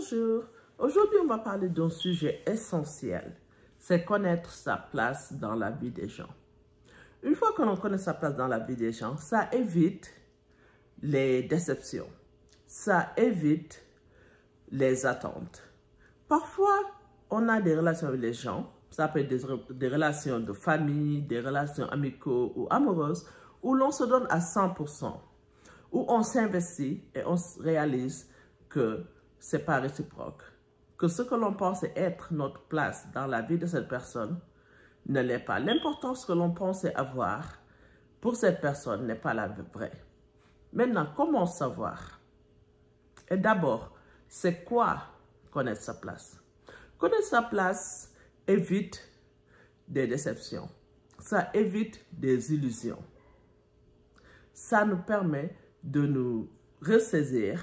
Bonjour, aujourd'hui on va parler d'un sujet essentiel, c'est connaître sa place dans la vie des gens. Une fois que l'on connaît sa place dans la vie des gens, ça évite les déceptions, ça évite les attentes. Parfois, on a des relations avec les gens, ça peut être des relations de famille, des relations amicaux ou amoureuses, où l'on se donne à 100%, où on s'investit et on réalise que ce n'est pas réciproque, que ce que l'on pense être notre place dans la vie de cette personne ne l'est pas. L'importance que l'on pensait avoir pour cette personne n'est pas la vraie. Maintenant, comment savoir? Et d'abord, c'est quoi connaître sa place? Connaître sa place évite des déceptions, ça évite des illusions. Ça nous permet de nous ressaisir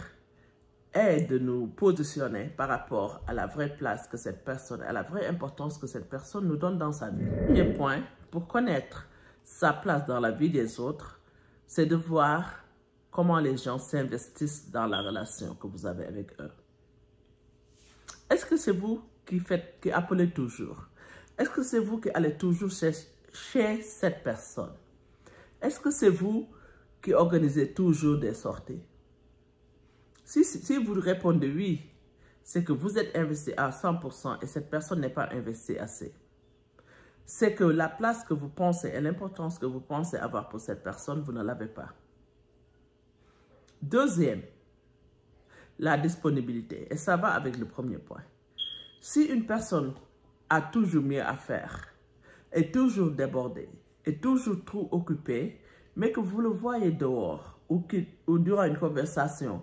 et de nous positionner par rapport à la vraie place que cette personne, à la vraie importance que cette personne nous donne dans sa vie. Le premier point pour connaître sa place dans la vie des autres, c'est de voir comment les gens s'investissent dans la relation que vous avez avec eux. Est-ce que c'est vous qui appelez toujours? Est-ce que c'est vous qui allez toujours chez cette personne? Est-ce que c'est vous qui organisez toujours des sorties? Si vous répondez oui, c'est que vous êtes investi à 100% et cette personne n'est pas investie assez. C'est que la place que vous pensez et l'importance que vous pensez avoir pour cette personne, vous ne l'avez pas. Deuxième, la disponibilité. Et ça va avec le premier point. Si une personne a toujours mieux à faire, est toujours débordée, est toujours trop occupée, mais que vous le voyez dehors ou durant une conversation,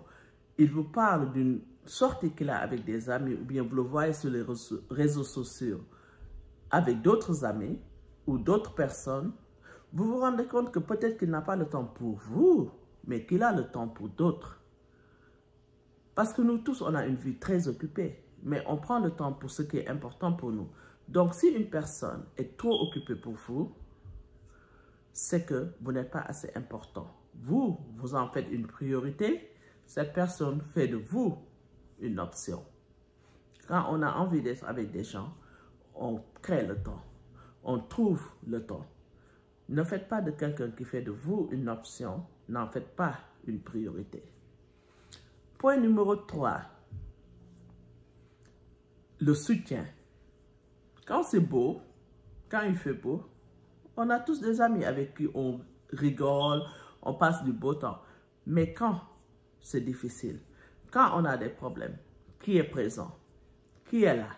il vous parle d'une sortie qu'il a avec des amis ou bien vous le voyez sur les réseaux sociaux avec d'autres amis ou d'autres personnes, vous vous rendez compte que peut-être qu'il n'a pas le temps pour vous, mais qu'il a le temps pour d'autres. Parce que nous tous, on a une vie très occupée, mais on prend le temps pour ce qui est important pour nous. Donc, si une personne est trop occupée pour vous, c'est que vous n'êtes pas assez important. Vous en faites une priorité. Cette personne fait de vous une option. Quand on a envie d'être avec des gens, on crée le temps. On trouve le temps. Ne faites pas de quelqu'un qui fait de vous une option. N'en faites pas une priorité. Point numéro 3. Le soutien. Quand c'est beau, quand il fait beau, on a tous des amis avec qui on rigole, on passe du beau temps. Mais quand c'est difficile, quand on a des problèmes, qui est présent? Qui est là?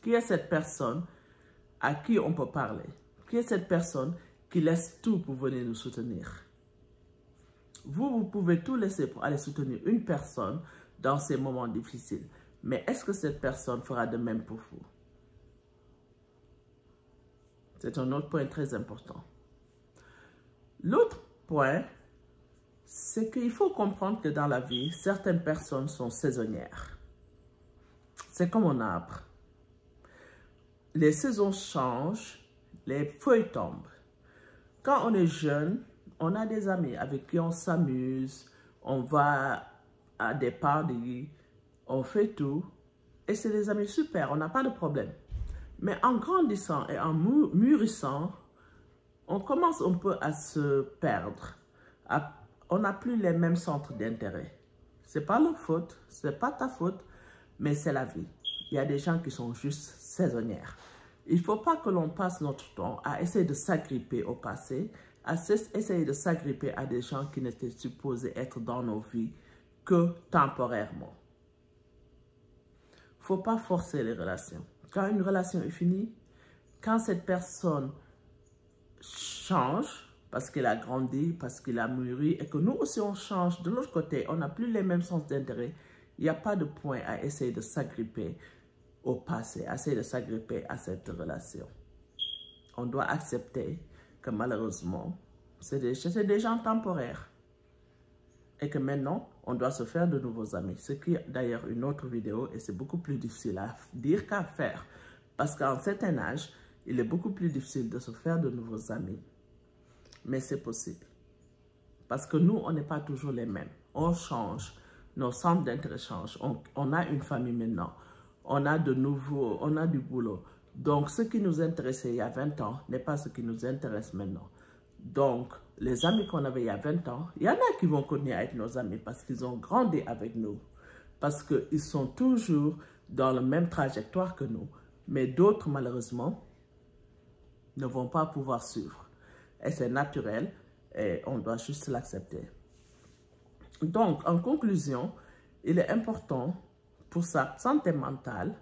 Qui est cette personne à qui on peut parler? Qui est cette personne qui laisse tout pour venir nous soutenir? Vous pouvez tout laisser pour aller soutenir une personne dans ces moments difficiles. Mais est-ce que cette personne fera de même pour vous? C'est un autre point très important. L'autre point, c'est qu'il faut comprendre que dans la vie, certaines personnes sont saisonnières. C'est comme un arbre. Les saisons changent, les feuilles tombent. Quand on est jeune, on a des amis avec qui on s'amuse, on va à des parties, on fait tout. Et c'est des amis super, on n'a pas de problème. Mais en grandissant et en mûrissant, on commence un peu à se perdre. On n'a plus les mêmes centres d'intérêt. Ce n'est pas leur faute, ce n'est pas ta faute, mais c'est la vie. Il y a des gens qui sont juste saisonnières. Il ne faut pas que l'on passe notre temps à essayer de s'agripper au passé, à essayer de s'agripper à des gens qui n'étaient supposés être dans nos vies que temporairement. Il ne faut pas forcer les relations. Quand une relation est finie, quand cette personne change, parce qu'il a grandi, parce qu'il a mûri, et que nous aussi on change, de l'autre côté, on n'a plus les mêmes sens d'intérêt, il n'y a pas de point à essayer de s'agripper au passé, à essayer de s'agripper à cette relation. On doit accepter que malheureusement, c'est des gens temporaires. Et que maintenant, on doit se faire de nouveaux amis. Ce qui est d'ailleurs une autre vidéo et c'est beaucoup plus difficile à dire qu'à faire. Parce qu'à un certain âge, il est beaucoup plus difficile de se faire de nouveaux amis. Mais c'est possible. Parce que nous, on n'est pas toujours les mêmes. On change. nos centres d'interéchange. On a une famille maintenant. On a on a du boulot. Donc, ce qui nous intéressait il y a 20 ans n'est pas ce qui nous intéresse maintenant. Donc, les amis qu'on avait il y a 20 ans, il y en a qui vont continuer à être nos amis parce qu'ils ont grandi avec nous. Parce qu'ils sont toujours dans la même trajectoire que nous. Mais d'autres, malheureusement, ne vont pas pouvoir suivre. Et c'est naturel et on doit juste l'accepter. Donc, en conclusion, il est important pour sa santé mentale,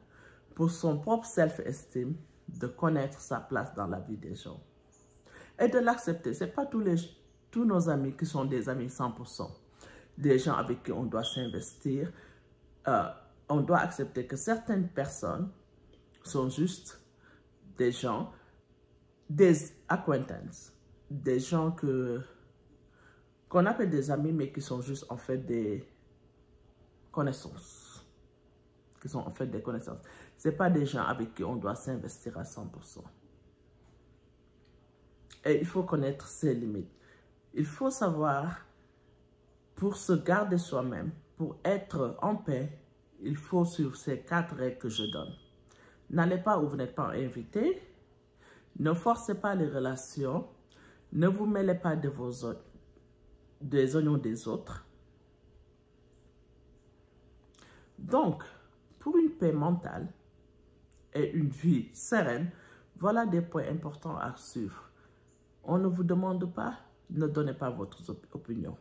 pour son propre self-esteem, de connaître sa place dans la vie des gens. Et de l'accepter. Ce n'est pas tous nos amis qui sont des amis 100%. Des gens avec qui on doit s'investir. On doit accepter que certaines personnes sont juste des gens, des acquaintances, des gens qu'on appelle des amis, mais qui sont juste en fait des connaissances. Qui sont en fait des connaissances. Ce n'est pas des gens avec qui on doit s'investir à 100%. Et il faut connaître ses limites. Il faut savoir, pour se garder soi-même, pour être en paix, il faut suivre ces 4 règles que je donne. N'allez pas où vous n'êtes pas invité. Ne forcez pas les relations. Ne vous mêlez pas des oignons des autres. Donc, pour une paix mentale et une vie sereine, voilà des points importants à suivre. On ne vous demande pas, ne donnez pas votre opinion.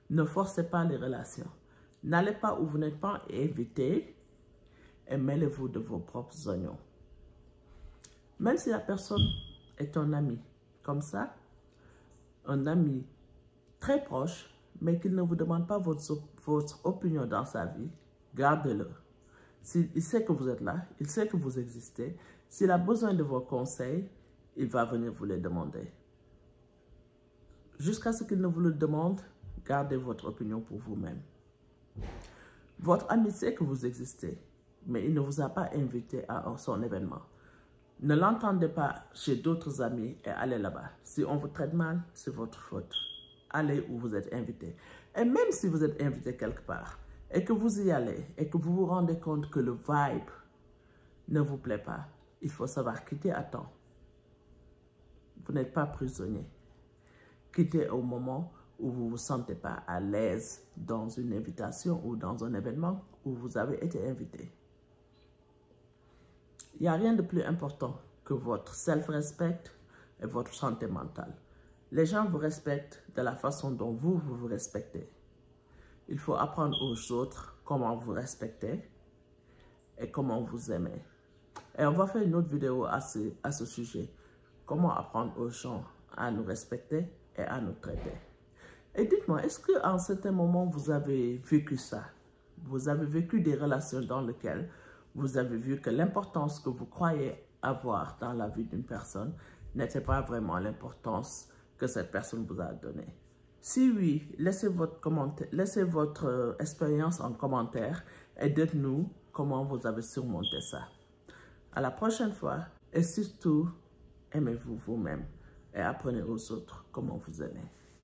Ne forcez pas les relations. N'allez pas où vous n'êtes pas invité et mêlez-vous de vos propres oignons. Même si la personne est un ami, comme ça, un ami très proche, mais qu'il ne vous demande pas votre opinion dans sa vie, gardez-le. Il sait que vous êtes là, il sait que vous existez. S'il a besoin de vos conseils, il va venir vous les demander. Jusqu'à ce qu'il ne vous le demande, gardez votre opinion pour vous-même. Votre ami sait que vous existez, mais il ne vous a pas invité à son événement. Ne l'entendez pas chez d'autres amis et allez là-bas. Si on vous traite mal, c'est votre faute. Allez où vous êtes invité. Et même si vous êtes invité quelque part, et que vous y allez, et que vous vous rendez compte que le vibe ne vous plaît pas, il faut savoir quitter à temps. Vous n'êtes pas prisonnier. Quittez au moment où vous ne vous sentez pas à l'aise dans une invitation ou dans un événement où vous avez été invité. Il n'y a rien de plus important que votre self-respect et votre santé mentale. Les gens vous respectent de la façon dont vous vous respectez. Il faut apprendre aux autres comment vous respectez et comment vous aimez. Et on va faire une autre vidéo à ce sujet. Comment apprendre aux gens à nous respecter et à nous traiter. Et dites-moi, est-ce qu'à un certain moment, vous avez vécu ça? Vous avez vécu des relations dans lesquelles vous avez vu que l'importance que vous croyez avoir dans la vie d'une personne n'était pas vraiment l'importance que cette personne vous a donnée? Si oui, laissez votre expérience en commentaire et dites-nous comment vous avez surmonté ça. À la prochaine fois et surtout, aimez-vous vous-même et apprenez aux autres comment vous aimez.